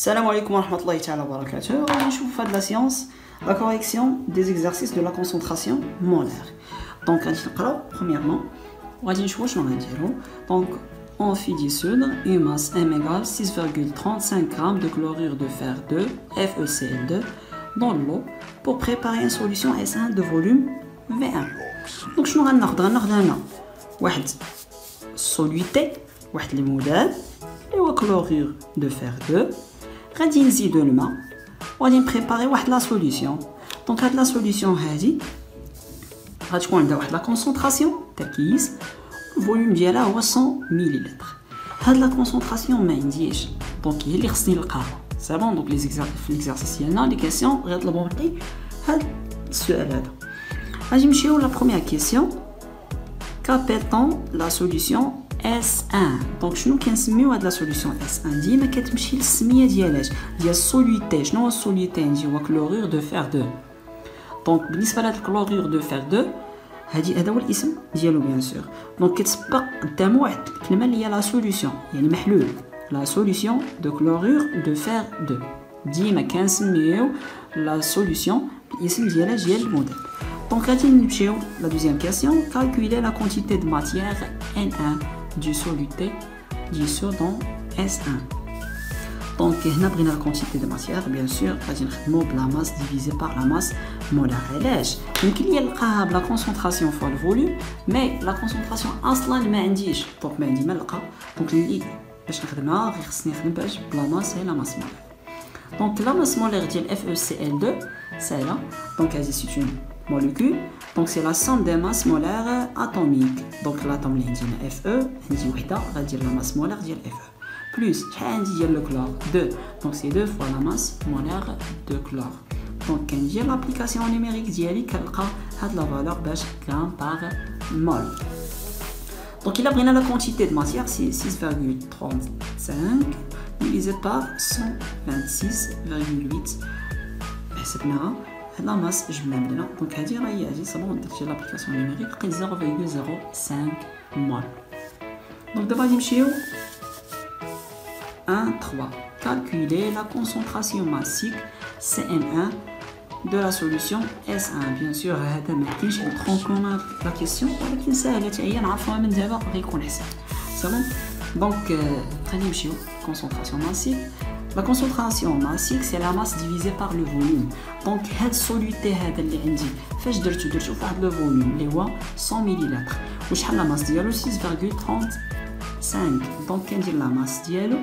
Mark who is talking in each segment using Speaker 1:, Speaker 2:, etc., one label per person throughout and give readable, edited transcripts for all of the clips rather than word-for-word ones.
Speaker 1: Salam alaikum wa rahmatullahi ta'ala wa barakatuh. On va faire de la science, la correction des exercices de la concentration molaire. Donc, premièrement, on va dire donc, on fait dissoudre une masse M égale 6,35 g de chlorure de fer 2, FeCl2, dans l'eau pour préparer une solution S1 de volume V1. Donc, je vais faire soluté, le modèle, et chlorure de fer 2. غادي نزيدو الماء وغادي نبريباري واحد لا سوليسيون. دونك هاد لا سوليسيون هادي غتكون عندها واحد لا كونسونطراسيون تركيز، الفوليوم ديالها هو 100 مليلتر. هاد لا كونسونطراسيون ما عنديش، دونك هي اللي خصني نلقاها. سي بون. دونك في ليكزارسيس ديالنا لي كيسيون غيطلبوا مني هاد السؤال هذا. غادي نمشيو لا بروميير كيسيون. كابيتون لا سوليسيون S1. دونك شنو كنسميو هاد لا سوليسيون S1؟ ديما كتمشي للسميه ديالاش ديال السوليتي. شنو هو السوليتي؟ عندي هو كلورور دو فير 2. دونك بالنسبه لهاد الكلورور دو فير 2 هذا هو الاسم ديالو بيان سور. دونك كتسبق قدامو واحد الكلمه اللي هي لا سوليسيون، يعني محلول. لا سوليسيون دو كلورور دو فير 2. ديما كنسميو لا سوليسيون بالاسم ديالها ديال الموديل. Donc, nous allons la deuxième question. Calculer la quantité de matière N1 du soluté dissous dans S1. Donc, nous avons la quantité de matière, bien sûr, nous avons la masse divisée par la masse molaire. Donc, il y a la concentration fois le volume, mais la concentration أصلاً ما عنديش. Donc, ما عندي ما نلقى. Donc, اللي باش نخدمها غير خصني نخدم باش بلا ماس هي لا ماس molaire. Donc, la masse molaire ديال FeCl2, c'est là. Donc, c'est une molécule. Donc c'est la somme des masses molaires atomiques. Donc l'atome اللي عندنا Fe عندي وحده غادير la masse molaire ديال Fe plus شحال عندي ديال le chlore 2. Donc c'est 2 fois la masse molaire de chlore. Donc كندير l'application numérique ديالي كنلقى هاد la valeur باش gram par mol. Donc il a بغينا la quantité de matière c'est 6,35 divisé par 126,8. حسبناها la masse جبنا بدنا. دونك هادي راهي هادي صابون درت لابليكاسيون نيميريك لقيت 0,05 مول. دونك دابا غادي نمشيو 1.3. Calculer la concentration massique CN1 de la solution S1. Bien sûr هذا ما كاينش اونترون كومان لا كيسيون، ولكن ساهله حتى هي نعرفوها من دابا غيكون احسن. صافي. دونك غادي نمشيو concentration massique. La concentration massique, c'est la masse divisée par le volume. Donc, cette soluté اللي عندي فاش درتو فواحد لو فوليوم اللي هو 100 مليلتر. وشحال لا ماس ديالو 6,35. دونك كندير لا ماس ديالو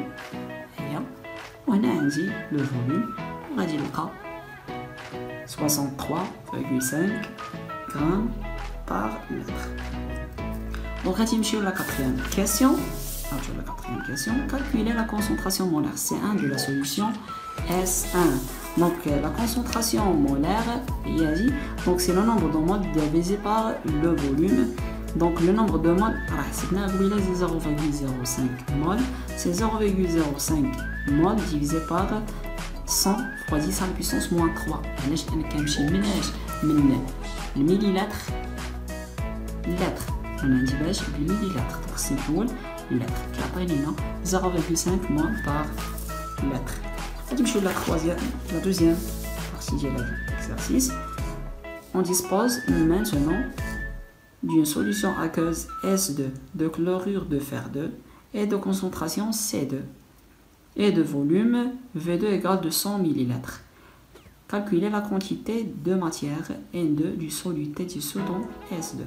Speaker 1: هي، وهنا عندي لو فوليوم وغادي نلقى 63,5 غرام par litre. دونك غادي نمشيو لا كاتريام كيسيون. La quatrième question, calculer la concentration molaire C1 de la solution S1. Donc la concentration molaire, donc c'est le nombre de moles divisé par le volume. Donc le nombre de moles, c'est 0,05 moles, c'est 0,05 moles divisé par 100 fois 10 à la puissance moins 3. Le millilitre, litre. On a dit le millilitre. C'est cool. Litre qui appelle 0,5 mol par litre. La deuxième partie de l'exercice. On dispose maintenant d'une solution aqueuse S2 de chlorure de fer 2 et de concentration C2 et de volume V2 égale de 100 ml. Calculer la quantité de matière N2 du soluté dissous dans S2.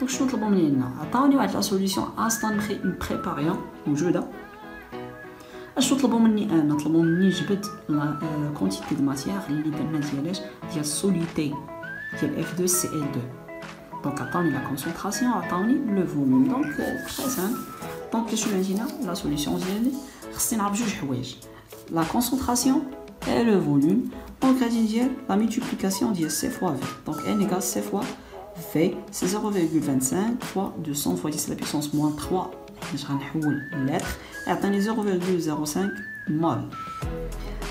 Speaker 1: Donc شنو طلبوا مننا؟ عطاوني واحد لا سوليسيون اصلا مبريباريون موجوده. اشنو طلبوا مني انا؟ طلبوا مني جبد لا كونتيتي دو ماتيير اللي درنا ديال السوليتي ديال F2Cl2. دونك عطاوني لا كونسونطراسيون، عطاوني لو فوليوم. دونك تري سامبل. دونك شنو عندنا لا سوليسيون ديالي؟ خصني نعرف جوج حوايج، لا كونسونطراسيون et le volume. Donc غادي ندير la multiplication ديال C fois V. Donc N égale C fois V, c'est 0,25 fois 200 fois 10 à la puissance moins 3. Je vais نحول lettre et atteindre 0,05 mol.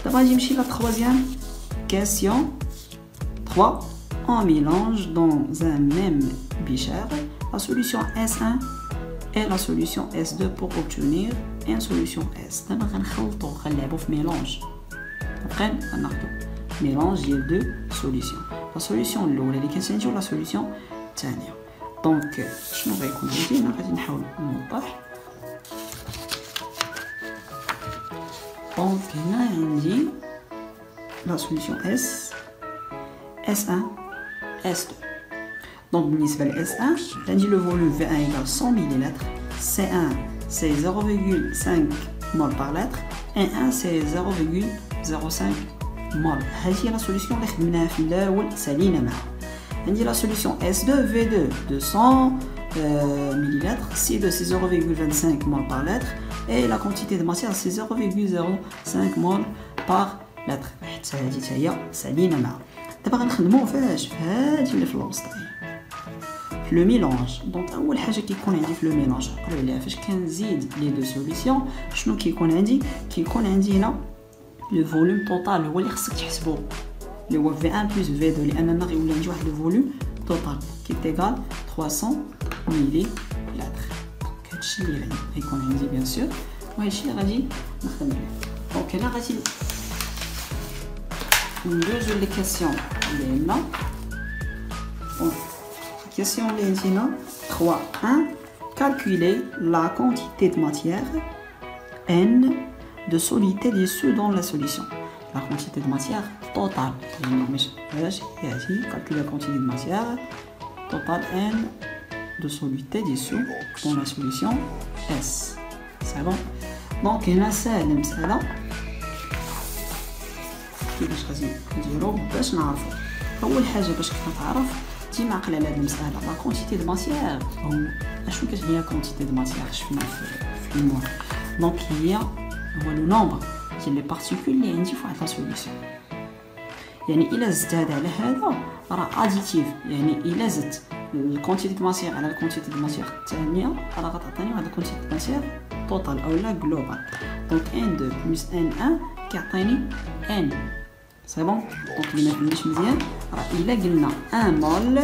Speaker 1: D'abord, je vais la troisième question. 3. On mélange dans un même bécher la solution S1 et la solution S2 pour obtenir une solution S. D'abord, on va faire mélange. après ناخذ mélange ديال دو سوليسيون لا سوليسيون الاولى اللي كنساليو لا سوليسيون الثانيه دونك شنو غيكون عندي انا غادي نحاول نوضح دونك هنا عندي لا سوليسيون S1 S2 دونك بالنسبه ل S1 عندي لو فوليوم V1 égal 100 ml C1 c'est 0,5 mol par litre et 1 c'est 0,05 mol. هذه la solution اللي خدمناها في الاول سالينا معها. عندي la solution S2 V2 200 ml C2 c'est 0,25 mol par litre et la quantité de matière c'est 0,05 mol par litre. حتى هذه هي سالينا معها. دابا غنخدمو فاش في هذه اللي في الوسط في لو ميلونج. دونك اول حاجه كيكون عندي في لو ميلونج قريو عليها فاش كنزيد لي دو سوليسيون شنو كيكون عندي هنا لو فوليوم توتال هو اللي خصك تحسبو اللي هو في 1 بلس في 2 لاننا غيولي عندي واحد لو فوليوم توتال كيتيغال 300 ملي لتر. هادشي اللي غيكون عندي بيان سور وهادشي اللي غادي نخدم عليه. دونك هنا غادي ندوزو لي كيسيون اللي عندنا. Question 3.1. Calculer la quantité de matière N de solidité dissous dans la solution. La quantité de matière totale. Calculer la quantité de matière totale N de solidité dissous dans la solution S. C'est bon. Donc, il y a ça, المسألة. كيفاش غادي نديرو باش نعرفو؟ أول حاجة باش كتعرف ديما عقل على هاد المسألة لا كونتيتي دو ماتيير اشنو كتعني كونتيتي دو ماتيير شفنا في المور دونك هو لو نومبر ديال لي بارتيكول اللي عندي في واحد لا سوليسيون. يعني الا زدت هذا على هذا راه اديتيف يعني الا زدت الكونتيتي دو ماتيير على الكونتيتي دو ماتيير الثانيه راه غتعطيني واحد الكونتيتي دو ماتيير توتال او لا جلوبال. دونك N2 بلس N1 كيعطيني N. سي بون. دونك اللي ما فهمنيش مزيان راه الا قلنا 1 مول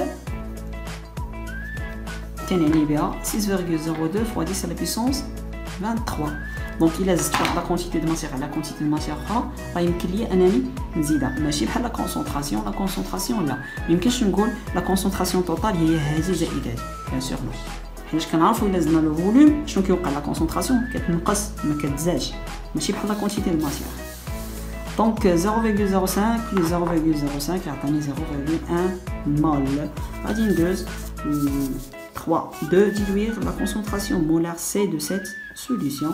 Speaker 1: كنعني بها 6,02 fois 10 à la puissance 23. دونك الا زدت واحد لا كونتيتي دو ماتيير على كونتيتي دو ماتيير اخرى راه يمكن ليا انني نزيدها ماشي بحال لا كونسونطراسيون لا ميمكنش نقول لا كونسونطراسيون توتال هي هذه زائد هذه بيان سور نو حيت كنعرفوا الا زدنا لو فوليوم شنو كيوقع لا كونسونطراسيون كتنقص ما كتزادش ماشي بحال لا كونتيتي دو ماتيير. Donc 0,05 plus 0,05 يعطيني 0,1 mol. غادي ندوز 3 2 diluire la concentration molaire C de cette solution.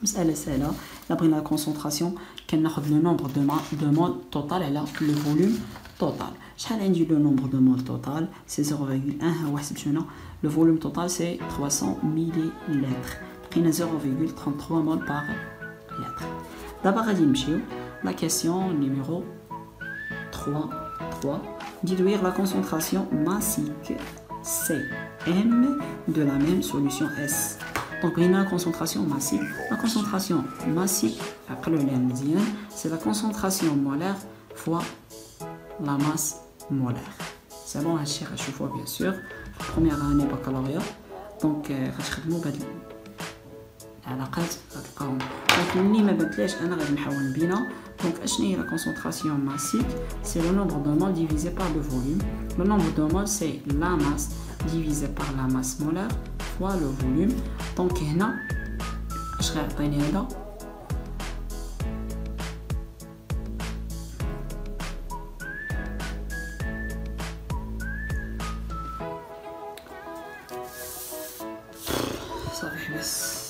Speaker 1: مسألة سهلة. إلا بغينا la concentration كناخد لو نومبر دو مول توتال على لو فوليوم توتال. شحال عندي لو نومبر دو مول توتال سي 0,1 ها هو حسبتونا لو فوليوم توتال سي 300 ملي لتر بقينا 0,33 mol par litre. D'abord, on va la question numéro 3. Diluire la concentration massique Cm de la même solution S. Donc, on a la concentration massique. La concentration massique, après le lien médian, c'est la concentration molaire fois la masse molaire. C'est bon, à chaque fois, bien sûr. Première année baccalauréat. Donc, on va العلاقات غتلقاهم ولكن اللي ما بانتلاش انا غادي نحاول نبينها. دونك اشنو هي لا كونسونطراسيون ماسيك سي لو نومبر دو مول ديفيزي بار لو فوليوم. لو نومبر دو مول سي لا ماس ديفيزي بار لا ماس مولار فوا لو فوليوم. دونك هنا اش غيعطيني هذا صافي بس